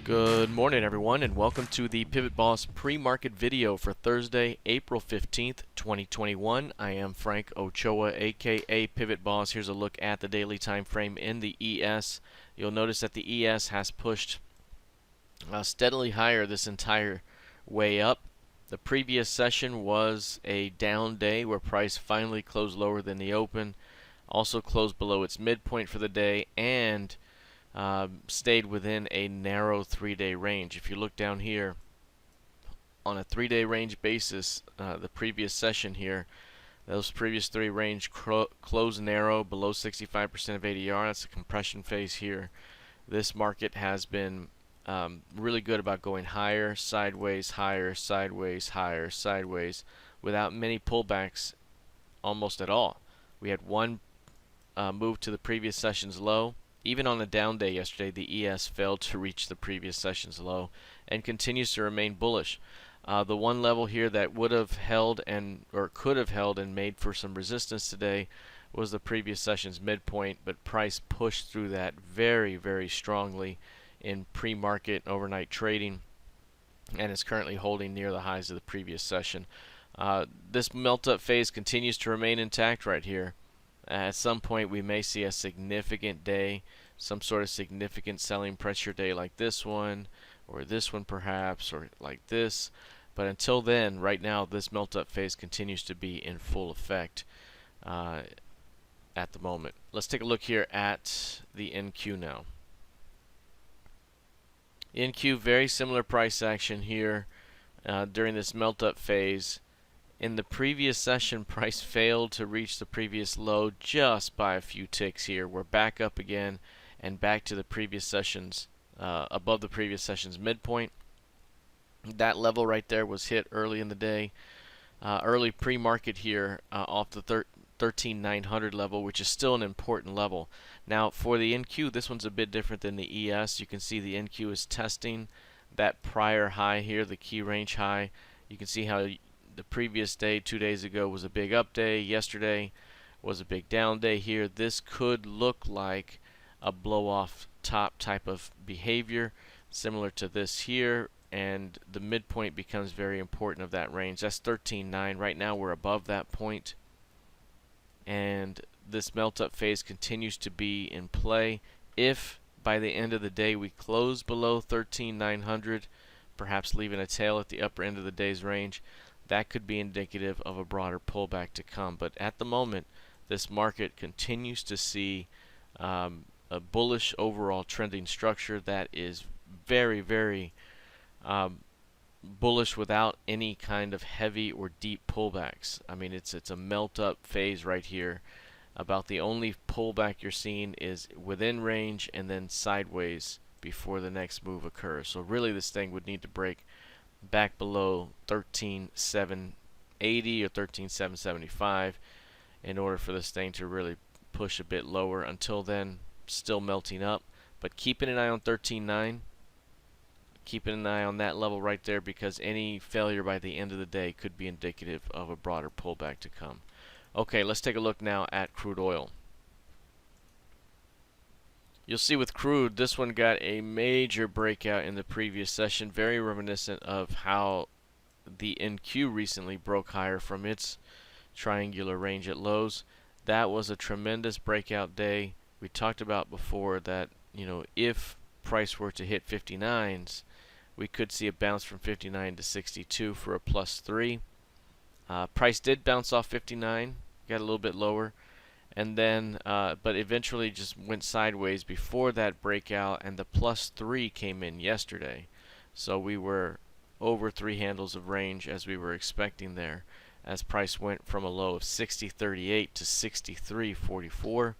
Good morning, everyone, and welcome to the PivotBoss pre-market video for Thursday, April 15th, 2021. I am Frank Ochoa, aka PivotBoss. Here's a look at the daily time frame in the ES. You'll notice that the ES has pushed steadily higher this entire way up. The previous session was a down day where price finally closed lower than the open, also closed below its midpoint for the day, and stayed within a narrow 3-day range. If you look down here on a 3-day range basis, the previous session here, those previous three range closed narrow below 65% of ADR. That's a compression phase here. This market has been really good about going higher, sideways, higher, sideways, higher, sideways, without many pullbacks almost at all. We had one move to the previous session's low. Even on a down day yesterday, the ES failed to reach the previous session's low and continues to remain bullish. The one level here that would have held or could have held and made for some resistance today was the previous session's midpoint, but price pushed through that very, very strongly in pre-market overnight trading and is currently holding near the highs of the previous session. This melt-up phase continues to remain intact right here. At some point we may see a significant day, some sort of significant selling pressure day like this one, or this one perhaps, or like this. But until then, right now, this melt-up phase continues to be in full effect at the moment. Let's take a look here at the NQ now. NQ, very similar price action here during this melt-up phase. In the previous session, price failed to reach the previous low just by a few ticks here. We're back up again and back to the previous session's, above the previous session's midpoint. That level right there was hit early in the day, early pre-market here off the 13,900 level, which is still an important level. Now for the NQ, this one's a bit different than the ES. You can see the NQ is testing that prior high here, the key range high. You can see how the previous day, 2 days ago, was a big up day. Yesterday was a big down day here. This could look like a blow off top type of behavior, similar to this here, and the midpoint becomes very important of that range. That's 13.9. Right now we're above that point, and this melt up phase continues to be in play. If by the end of the day we close below 13,900, perhaps leaving a tail at the upper end of the day's range, that could be indicative of a broader pullback to come. But at the moment, this market continues to see a bullish overall trending structure that is very, very bullish without any kind of heavy or deep pullbacks. I mean, it's a melt up phase right here. About the only pullback you're seeing is within range and then sideways before the next move occurs. So really this thing would need to break back below 13,780 or 13,775 in order for this thing to really push a bit lower. Until then, still melting up, but keeping an eye on 13.9, keeping an eye on that level right there, because any failure by the end of the day could be indicative of a broader pullback to come. Okay, let's take a look now at crude oil. You'll see with crude, this one got a major breakout in the previous session, very reminiscent of how the NQ recently broke higher from its triangular range at lows. That was a tremendous breakout day. We talked about before that, you know, if price were to hit 59s, we could see a bounce from 59 to 62 for a +3. Price did bounce off 59, got a little bit lower, and then but eventually just went sideways before that breakout, and the +3 came in yesterday. So we were over 3 handles of range as we were expecting there, as price went from a low of 60.38 to 63.44.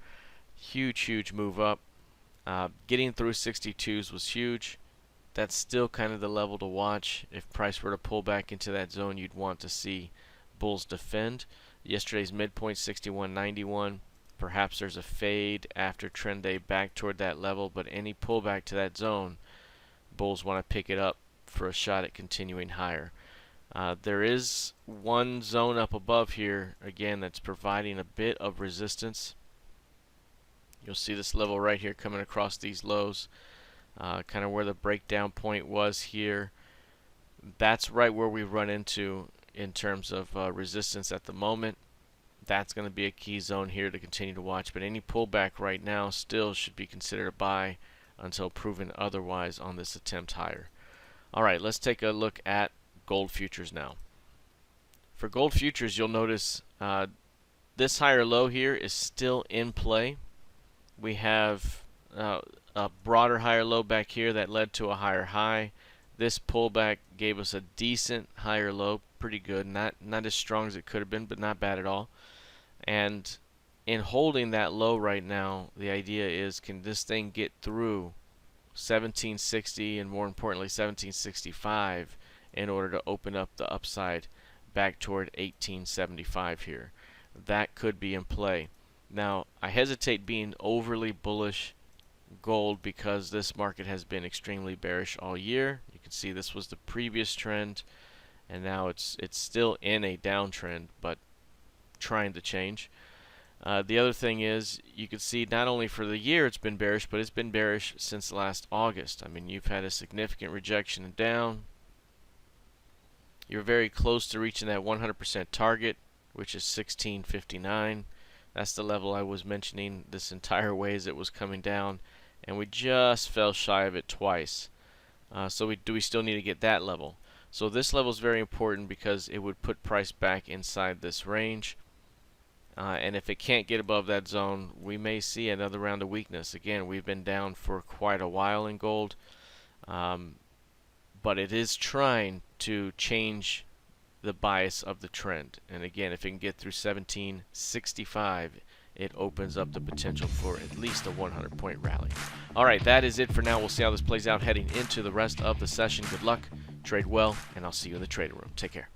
Huge move up. Getting through 62s was huge. That's still kind of the level to watch. If price were to pull back into that zone, you'd want to see bulls defend. Yesterday's midpoint 61.91. Perhaps there's a fade after trend day back toward that level, but any pullback to that zone, bulls want to pick it up for a shot at continuing higher. There is one zone up above here again that's providing a bit of resistance. You'll see this level right here coming across these lows. kind of where the breakdown point was here. That's right where we run into in terms of resistance at the moment. That's going to be a key zone here to continue to watch, but any pullback right now still should be considered a buy until proven otherwise on this attempt higher. Alright, let's take a look at gold futures now. For gold futures, you'll notice this higher low here is still in play. We have a broader higher low back here that led to a higher high. This pullback gave us a decent higher low, pretty good. Not as strong as it could have been, but not bad at all. And in holding that low right now, the idea is, can this thing get through 1760 and more importantly 1765 in order to open up the upside back toward 1875 here? That could be in play. Now, I hesitate being overly bullish gold because this market has been extremely bearish all year. You can see this was the previous trend, and now it's still in a downtrend, but trying to change. The other thing is, you can see not only for the year it's been bearish, but it's been bearish since last August. I mean, you've had a significant rejection and down. You're very close to reaching that 100% target, which is 1659. That's the level I was mentioning this entire way as it was coming down, and we just fell shy of it twice. So do we still need to get that level? So this level is very important because it would put price back inside this range. And if it can't get above that zone, we may see another round of weakness. Again, we've been down for quite a while in gold, but it is trying to change the bias of the trend. And again, if it can get through 1765, it opens up the potential for at least a 100-point rally. Alright, that is it for now. We'll see how this plays out heading into the rest of the session. Good luck, trade well, and I'll see you in the trading room. Take care.